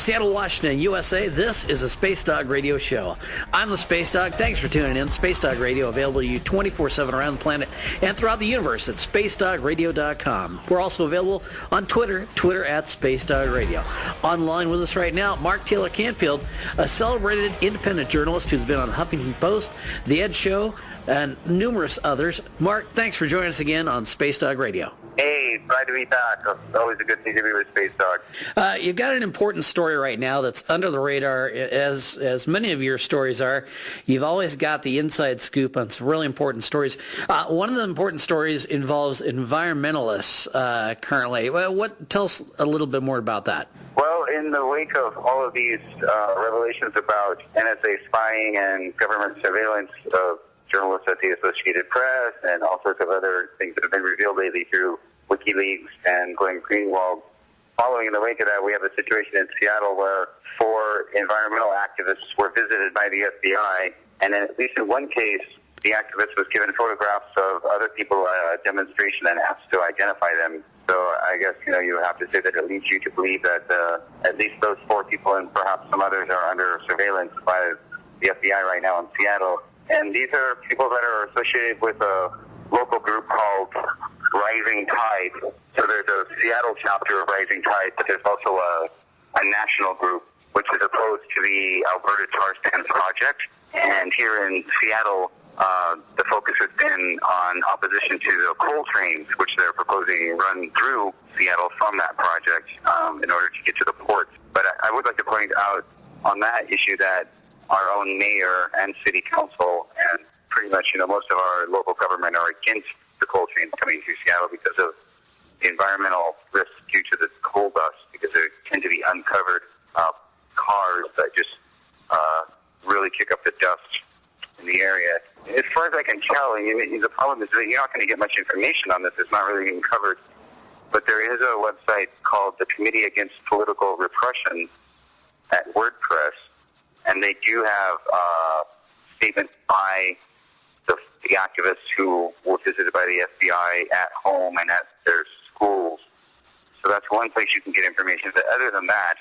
Seattle, Washington, USA, this is the Space Dog Radio Show. I'm the Space Dog. Thanks for tuning in. Space Dog Radio, available to you 24/7 around the planet and throughout the universe at spacedogradio.com. We're also available on Twitter at Space Dog Radio. Online with us right now, Mark Taylor-Canfield, a celebrated independent journalist who's been on the Huffington Post, The Ed Show, and numerous others. Mark, thanks for joining us again on Space Dog Radio. Hey, glad to be back. It's always a good thing to be with Space Dog. You've got an important story right now that's under the radar, as many of your stories are. You've always got the inside scoop on some really important stories. One of the important stories involves environmentalists currently. Tell us a little bit more about that. Well, in the wake of all of these revelations about NSA spying and government surveillance of journalists at the Associated Press and all sorts of other things that have been revealed lately through WikiLeaks and Glenn Greenwald. Following in the wake of that, we have a situation in Seattle where 4 environmental activists were visited by the FBI, and at least in one case, the activist was given photographs of other people at a demonstration and asked to identify them. So I guess, you have to say that it leads you to believe that at least those 4 people and perhaps some others are under surveillance by the FBI right now in Seattle. And these are people that are associated with a local group called Rising Tide. So there's a Seattle chapter of Rising Tide, but there's also a national group, which is opposed to the Alberta Tar Sands Project. And here in Seattle, the focus has been on opposition to the coal trains, which they're proposing run through Seattle from that project in order to get to the ports. But I would like to point out on that issue that our own mayor and city council and pretty much, most of our local government are against the coal trains coming through Seattle because of the environmental risks due to the coal dust, because there tend to be uncovered cars that just really kick up the dust in the area. As far as I can tell, the problem is that you're not going to get much information on this. It's not really being covered. But there is a website called the Committee Against Political Repression at WordPress, and they do have statements by the activists who were visited by the FBI at home and at their schools. So that's one place you can get information. But other than that,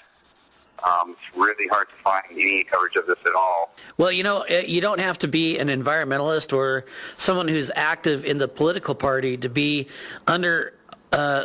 it's really hard to find any coverage of this at all. Well, you don't have to be an environmentalist or someone who's active in the political party to be under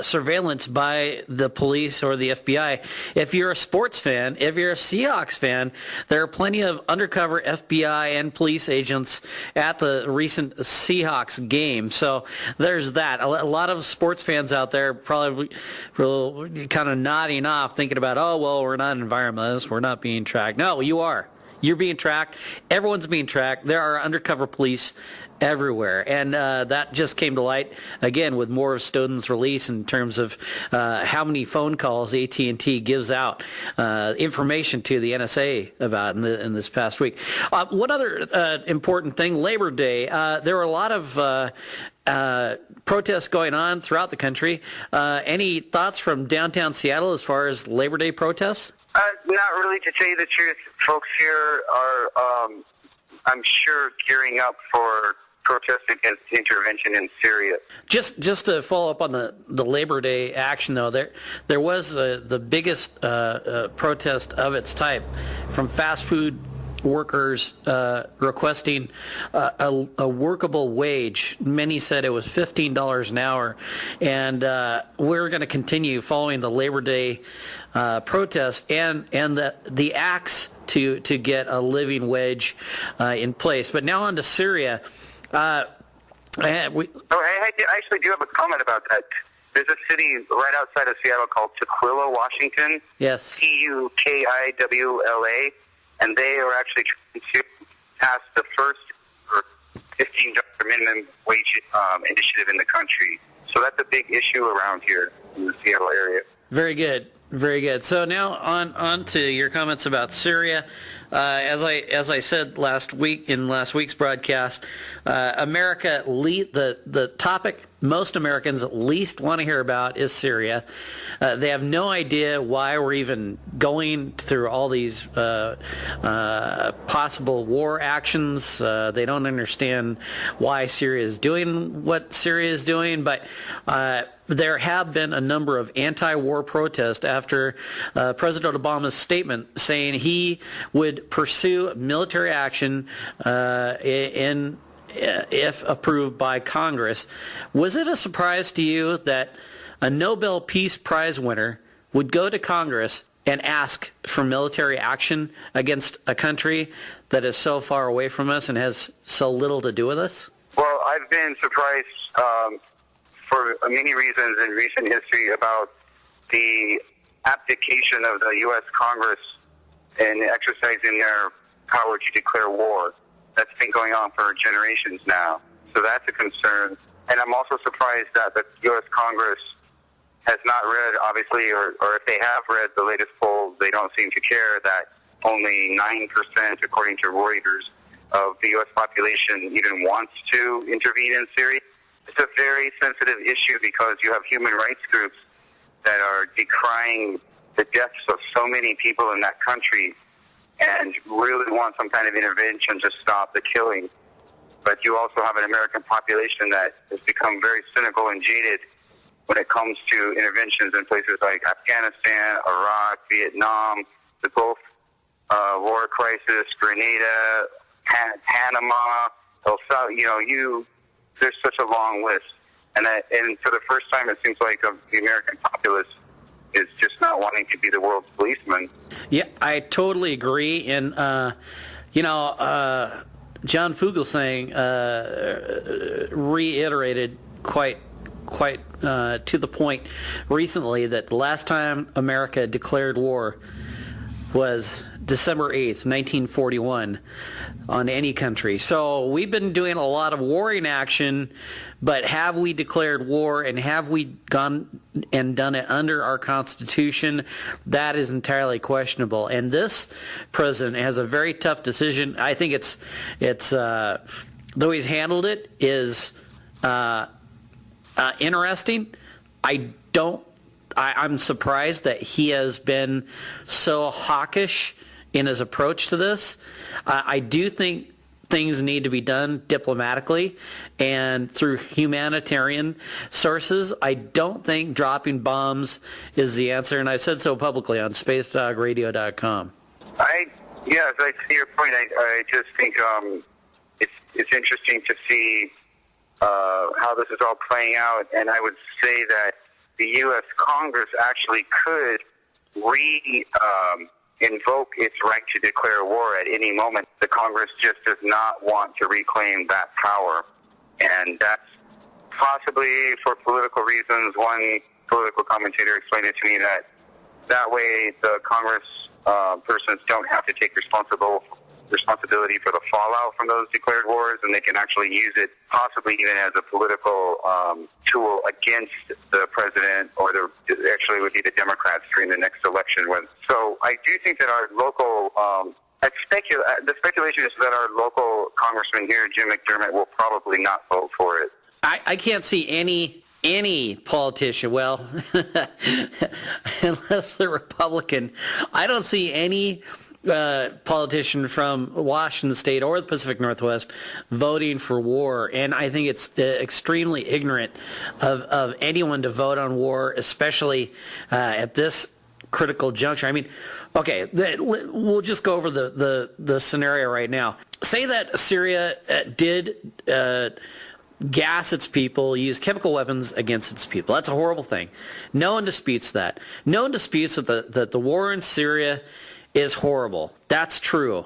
surveillance by the police or the FBI. If you're a sports fan, if you're a Seahawks fan, there are plenty of undercover FBI and police agents at the recent Seahawks game. So there's that. A lot of sports fans out there probably kind of nodding off, thinking about, we're not environmentalists, we're not being tracked. No, you are. You're being tracked. Everyone's being tracked. There are undercover police everywhere, and that just came to light again with more of Snowden's release in terms of how many phone calls AT&T gives out information to the NSA about in this past week. One other important thing, Labor Day. There were a lot of protests going on throughout the country. Any thoughts from downtown Seattle as far as Labor Day protests? Not really, to tell you the truth. Folks here are, I'm sure, gearing up for protest against intervention in Syria. Just to follow up on the Labor Day action, though, there was the biggest protest of its type from fast food workers requesting a workable wage. Many said it was $15 an hour, and we're going to continue following the Labor Day protest and the acts to get a living wage in place. But now on to Syria. I actually do have a comment about that. There's a city right outside of Seattle called Tukwila, Washington. Yes. Tukwila. And they are actually trying to pass the first $15 minimum wage initiative in the country. So that's a big issue around here in the Seattle area. Very good. Very good. So now on to your comments about Syria. as I said last week in last week's broadcast, the topic most Americans at least want to hear about is Syria. They have no idea why we're even going through all these possible war actions. They don't understand why Syria is doing what Syria is doing, but there have been a number of anti-war protests after President Obama's statement saying he would pursue military action if approved by Congress. Was it a surprise to you that a Nobel Peace Prize winner would go to Congress and ask for military action against a country that is so far away from us and has so little to do with us? Well, I've been surprised for many reasons in recent history about the abdication of the U.S. Congress in exercising their power to declare war. That's been going on for generations now. So that's a concern. And I'm also surprised that the U.S. Congress has not read, obviously, or if they have read the latest polls, they don't seem to care that only 9%, according to Reuters, of the U.S. population even wants to intervene in Syria. It's a very sensitive issue because you have human rights groups that are decrying the deaths of so many people in that country and really want some kind of intervention to stop the killing. But you also have an American population that has become very cynical and jaded when it comes to interventions in places like Afghanistan, Iraq, Vietnam, the Gulf War crisis, Grenada, Panama, El Salvador. There's such a long list. And for the first time, it seems like the American populace is just not wanting to be the world's policeman. Yeah, I totally agree. And, John Fugelsang reiterated quite to the point recently that the last time America declared war was December 8th, 1941, on any country. So we've been doing a lot of warring action, but have we declared war and have we gone and done it under our Constitution? That is entirely questionable. And this president has a very tough decision. I think it's though he's handled it is interesting. I'm surprised that he has been so hawkish in his approach to this. I do think things need to be done diplomatically and through humanitarian sources. I don't think dropping bombs is the answer, and I've said so publicly on spacedogradio.com. I see your point. I just think it's interesting to see how this is all playing out, and I would say that the U.S. Congress actually could invoke its right to declare war at any moment. The Congress just does not want to reclaim that power, and that's possibly for political reasons. One political commentator explained it to me that way the Congress persons don't have to take responsibility for the fallout from those declared wars, and they can actually use it possibly even as a political tool against the president, or actually would be the Democrats during the next election. So I do think that our local, the speculation is that our local congressman here, Jim McDermott, will probably not vote for it. I can't see any politician, well, unless they're Republican, I don't see any politician from Washington State or the Pacific Northwest voting for war, and I think it's extremely ignorant of anyone to vote on war, especially at this critical juncture. I mean, okay, we'll just go over the scenario right now. Say that Syria did gas its people, use chemical weapons against its people. That's a horrible thing. No one disputes that. No one disputes that the war in Syria is horrible. That's true.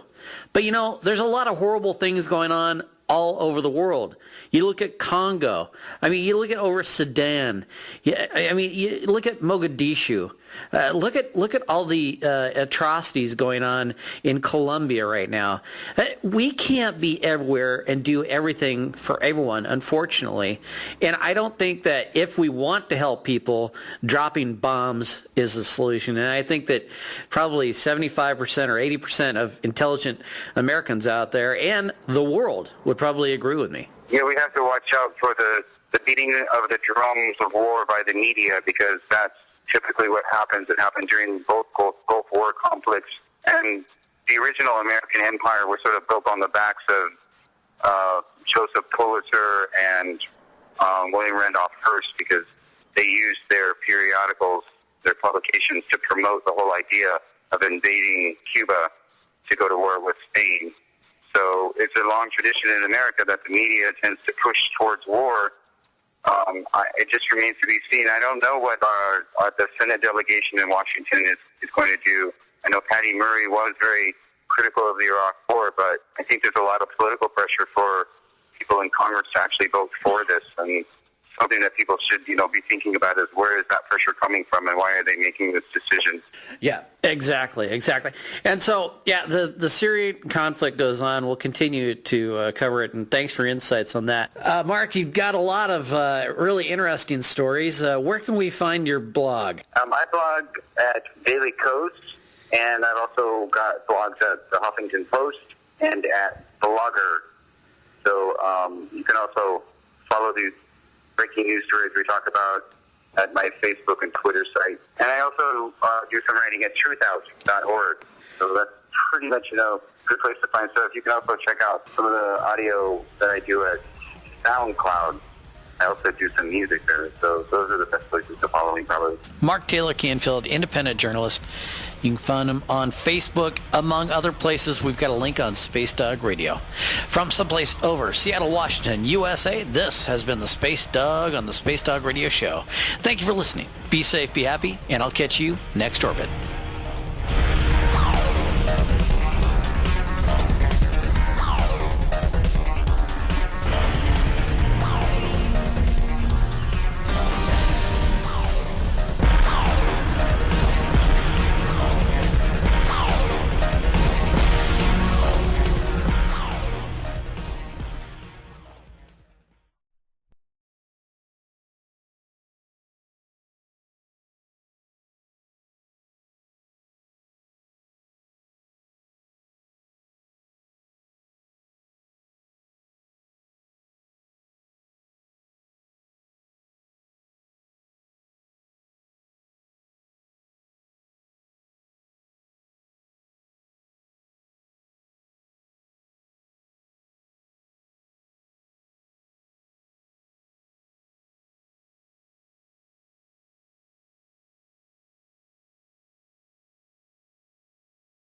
But there's a lot of horrible things going on all over the world. You look at Congo. I mean, you look at over Sudan. I mean, you look at Mogadishu. Look at all the atrocities going on in Colombia right now. We can't be everywhere and do everything for everyone, unfortunately. And I don't think that if we want to help people, dropping bombs is the solution. And I think that probably 75% or 80% of intelligent Americans out there and the world would probably agree with me. Yeah, we have to watch out for the beating of the drums of war by the media, because that's typically what happens. It happened during both Gulf War conflicts, and the original American empire was sort of built on the backs of Joseph Pulitzer and William Randolph Hearst, because they used their periodicals, their publications, to promote the whole idea of invading Cuba to go to war with Spain. So it's a long tradition in America that the media tends to push towards war. It just remains to be seen. I don't know what the Senate delegation in Washington is going to do. I know Patty Murray was very critical of the Iraq War, but I think there's a lot of political pressure for people in Congress to actually vote for this. And something that people should, be thinking about is, where is that pressure coming from, and why are they making this decision? Yeah, exactly. And so, the Syrian conflict goes on. We'll continue to cover it, and thanks for insights on that. Mark, you've got a lot of really interesting stories. Where can we find your blog? I blog at Daily Coast, and I've also got blogs at the Huffington Post and at Blogger. So you can also follow these breaking news stories we talk about at my Facebook and Twitter site. And I also do some writing at truthout.org. So that's pretty much, good place to find stuff. You can also check out some of the audio that I do at SoundCloud. I also do some music there. So those are the best places to follow me, probably. Mark Taylor-canfield, independent journalist. You can find him on Facebook, among other places. We've got a link on Space Dog Radio. From someplace over Seattle, Washington, USA, this has been the Space Dog on the Space Dog Radio Show. Thank you for listening. Be safe, be happy, and I'll catch you next orbit.